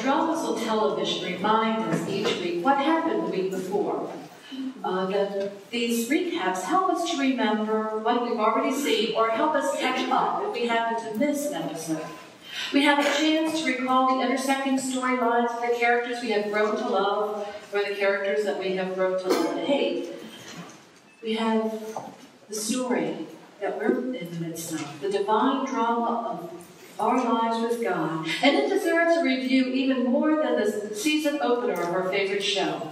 dramas on television remind us each week what happened the week before. These recaps help us to remember what we've already seen or help us catch up if we happen to miss an episode. We have a chance to recall the intersecting storylines of the characters we have grown to love or the characters that we have grown to love and hate. We have the story that we're in the midst of, the divine drama of our lives with God. And it deserves a review even more than the season opener of our favorite show.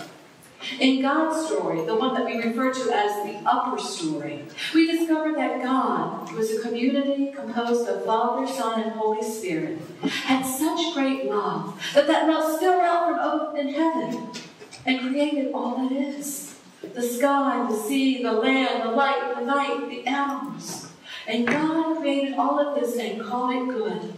In God's story, the one that we refer to as the upper story, we discover that God, who is a community composed of Father, Son, and Holy Spirit, had such great love that love spilled out from open in heaven and created all that is. The sky, the sea, the land, the light, the night, the animals. And God created all of this and called it good.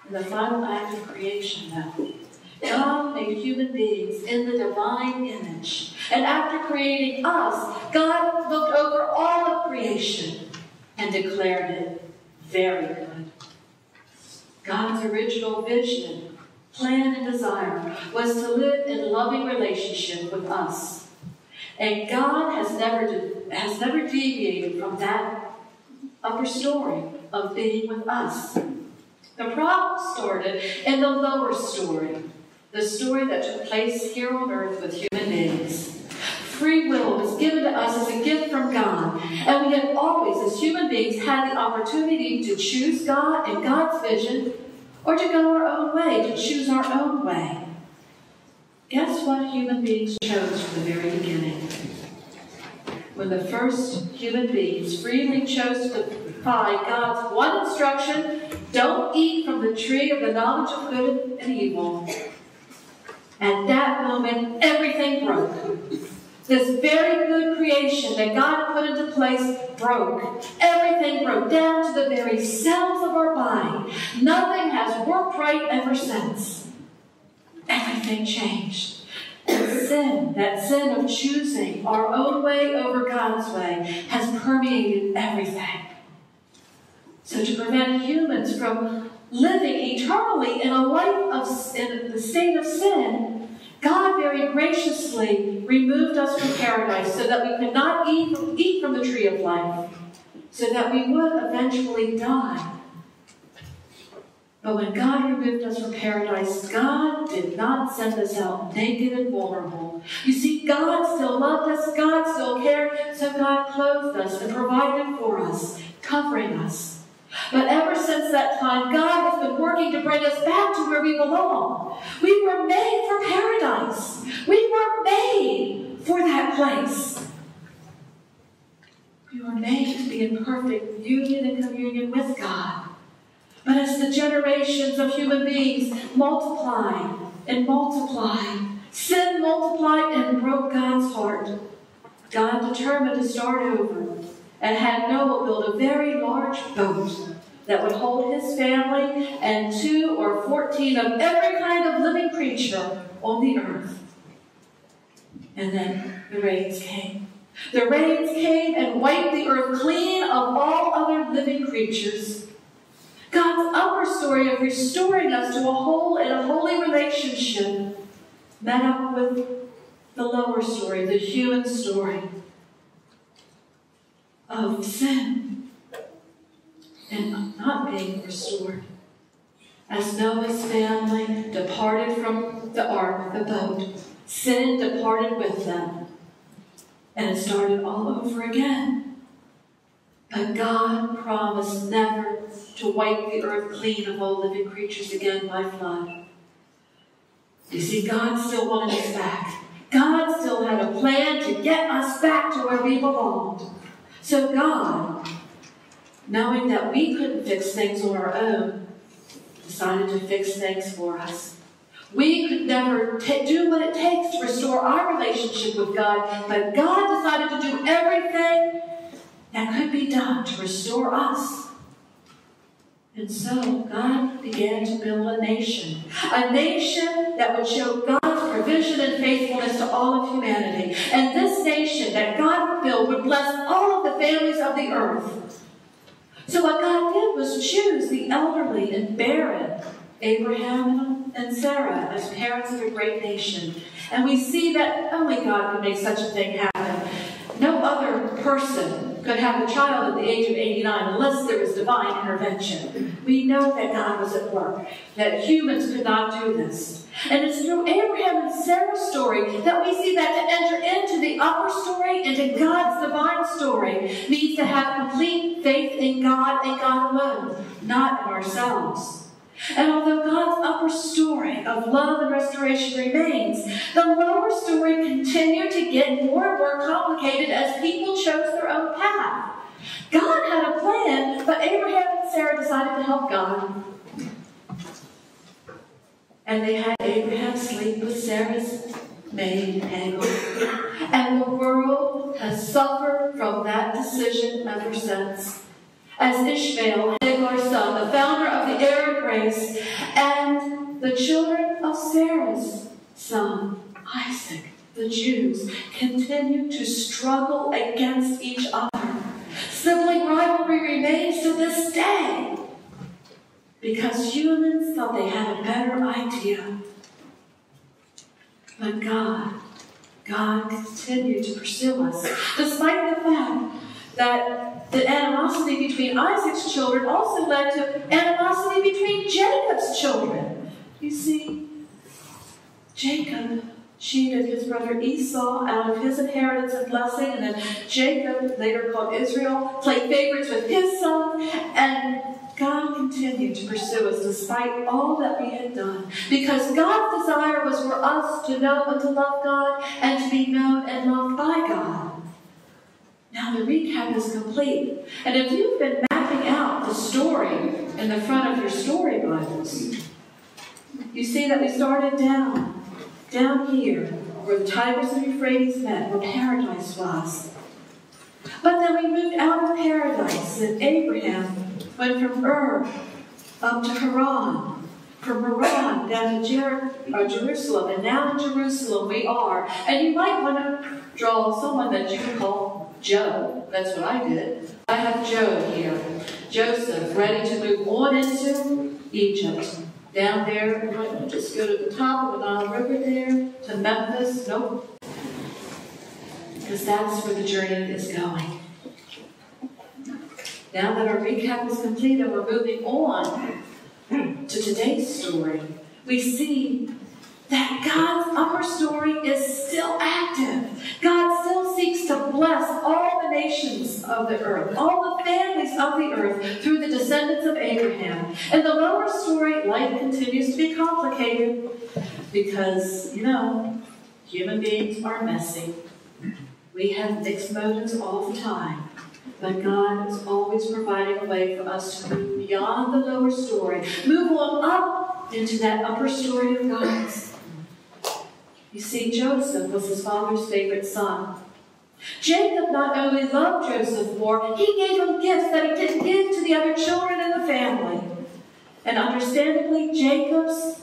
In the final act of creation, though, God made human beings in the divine image. And after creating us, God looked over all of creation and declared it very good. God's original vision, plan, and desire was to live in loving relationship with us. And God has never deviated from that upper story of being with us. The problem started in the lower story, the story that took place here on earth with human beings. Free will was given to us as a gift from God, and we have always, as human beings, had the opportunity to choose God and God's vision, or to go our own way, to choose our own way. Guess what human beings chose from the very beginning? When the first human beings freely chose to defy God's one instruction, don't eat from the tree of the knowledge of good and evil. At that moment, everything broke. This very good creation that God put into place broke. Everything broke down to the very cells of our body. Nothing has worked right ever since. Everything changed. And that sin of choosing our own way over God's way, has permeated everything. So to prevent humans from living eternally in a life in the state of sin, God very graciously removed us from paradise so that we could not eat from the tree of life, so that we would eventually die. But when God removed us from paradise, God did not send us out naked and vulnerable. You see, God still loved us, God still cared, so God clothed us and provided for us, covering us. But ever since that time, God has been working to bring us back to where we belong. We were made for paradise. We were made for that place. We were made to be in perfect union and communion with God. But as the generations of human beings multiplied and multiplied, sin multiplied and broke God's heart. God determined to start over and had Noah build a very large boat that would hold his family and 2 or 14 of every kind of living creature on the earth. And then the rains came. The rains came and wiped the earth clean of all other living creatures. God's upper story of restoring us to a whole and a holy relationship met up with the lower story, the human story of sin and not being restored. As Noah's family departed from the ark, the boat, sin departed with them, and it started all over again. But God promised never to wipe the earth clean of all living creatures again by flood. You see, God still wanted us back. God still had a plan to get us back to where we belonged. So God, knowing that we couldn't fix things on our own, decided to fix things for us. We could never do what it takes to restore our relationship with God, but God decided to do everything that could be done to restore us. And so God began to build a nation that would show God's provision and faithfulness to all of humanity. And this nation that God would build would bless all of the families of the earth. So what God did was choose the elderly and barren Abraham and Sarah as parents of a great nation. And we see that only God could make such a thing happen. No other person could have a child at the age of 89 unless there was divine intervention. We know that God was at work, that humans could not do this. And it's through Abraham and Sarah's story that we see that to enter into the upper story, into God's divine story, means to have complete faith in God and God alone, not in ourselves. And although God's upper story of love and restoration remains, the lower story continued to get more and more complicated as people chose their own path. God had a plan, but Abraham and Sarah decided to help God. And they had Abraham sleep with Sarah's maid, Hagar. And the world has suffered from that decision ever since. As Ishmael, Hagar's son, the founder of the Arab race, and the children of Sarah's son, Isaac, the Jews, continue to struggle against each other. Sibling rivalry remains to this day because humans thought they had a better idea. But God continued to pursue us, despite the fact that the animosity between Isaac's children also led to animosity between Jacob's children. You see, Jacob cheated his brother Esau out of his inheritance and blessing, and then Jacob, later called Israel, played favorites with his son, and God continued to pursue us despite all that we had done, because God's desire was for us to know and to love God and to be known and loved by God. Now the recap is complete. And if you've been mapping out the story in the front of your story Bibles, you see that we started down here, where the Tigris and Euphrates met, where paradise was. But then we moved out of paradise, and Abraham went from Ur up to Haran, from Haran down to Jerusalem, and now in Jerusalem we are. And you might want to draw someone that you can call Joe. That's what I did. I have Joe here. Joseph, ready to move on into Egypt. Down there, we might just go to the top of the Nile River there, to Memphis. Nope. Because that's where the journey is going. Now that our recap is complete and we're moving on to today's story, we see that God's upper story is still active. God still seeks to bless all the nations of the earth, all the families of the earth, through the descendants of Abraham. And the lower story, life continues to be complicated because, human beings are messy. We have mixed motives all the time. But God is always providing a way for us to move beyond the lower story, move on up into that upper story of God's. You see, Joseph was his father's favorite son. Jacob not only loved Joseph more, he gave him gifts that he didn't give to the other children in the family. And understandably, Jacob's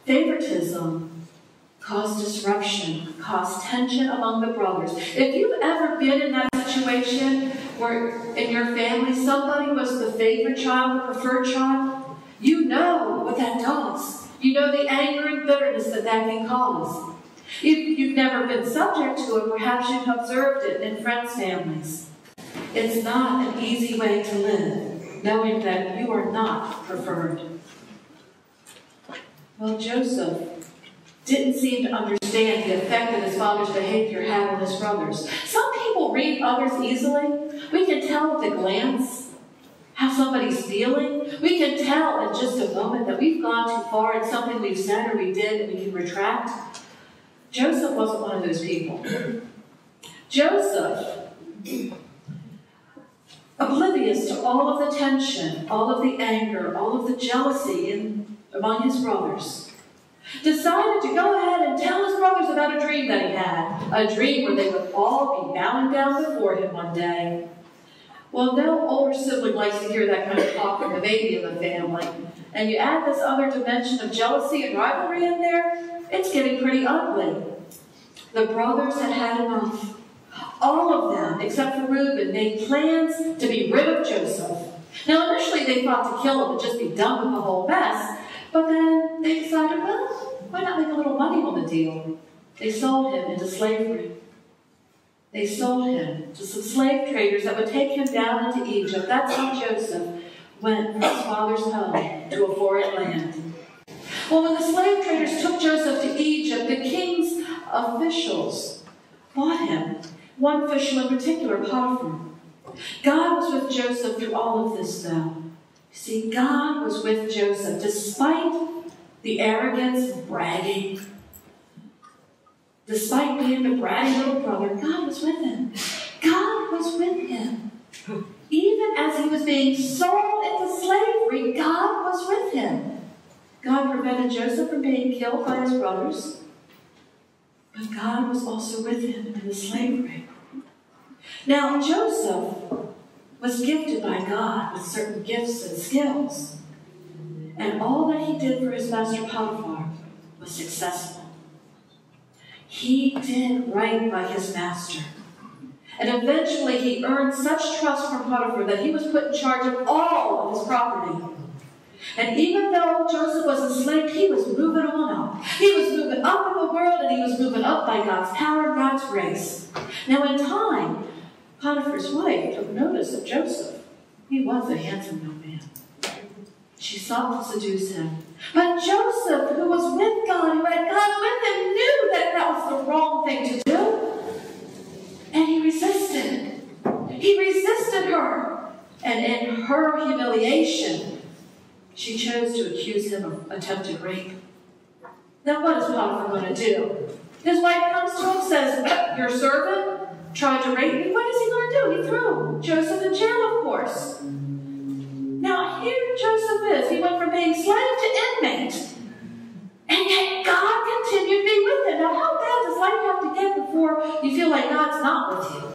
favoritism caused disruption, caused tension among the brothers. If you've ever been in that situation where in your family somebody was the favorite child, the preferred child, you know what that does. You know the anger and bitterness that can cause. If you've never been subject to it, perhaps you've observed it in friends' families. It's not an easy way to live, knowing that you are not preferred. Well, Joseph didn't seem to understand the effect that his father's behavior had on his brothers. Some people read others easily. We can tell at a glance how somebody's feeling. We can tell in just a moment that we've gone too far in something we've said or we did and we can retract. Joseph wasn't one of those people. Joseph, oblivious to all of the tension, all of the anger, all of the jealousy among his brothers, decided to go ahead and tell his brothers about a dream that he had, a dream where they would all be bowing down before him one day. Well, no older sibling likes to hear that kind of talk from the baby of the family. And you add this other dimension of jealousy and rivalry in there, it's getting pretty ugly. The brothers had had enough. All of them, except for Reuben, made plans to be rid of Joseph. Now, initially they thought to kill him and just be done with the whole mess, But then they decided, well, why not make a little money on the deal? They sold him into slavery. They sold him to some slave traders that would take him down into Egypt. That's how Joseph went from his father's home to a foreign land. Well, when the slave traders took Joseph to Egypt, the king's officials bought him. One official in particular, Potiphar. God was with Joseph through all of this, though. You see, God was with Joseph despite the arrogance and bragging. Despite being the bratty little brother, God was with him. God was with him. Even as he was being sold into slavery, God was with him. God prevented Joseph from being killed by his brothers, but God was also with him in the slavery. Now, Joseph was gifted by God with certain gifts and skills, and all that he did for his master Potiphar was successful. He did right by his master. And eventually he earned such trust from Potiphar that he was put in charge of all of his property. And even though Joseph was enslaved, he was moving on up. He was moving up in the world, and he was moving up by God's power and God's grace. Now in time, Potiphar's wife took notice of Joseph. He was a handsome young man. She sought to seduce him. But Joseph, who was with God, who had God with him, knew that that was the wrong thing to do. And he resisted. He resisted her. And in her humiliation, she chose to accuse him of attempted rape. Now what is Potiphar going to do? His wife comes to him and says, your servant tried to rape me. What is he going to do? He threw Joseph in jail, of course. Now here Joseph is. He went from being slave to inmate. And yet God continued to be with him. Now how bad does life have to get before you feel like God's not with you?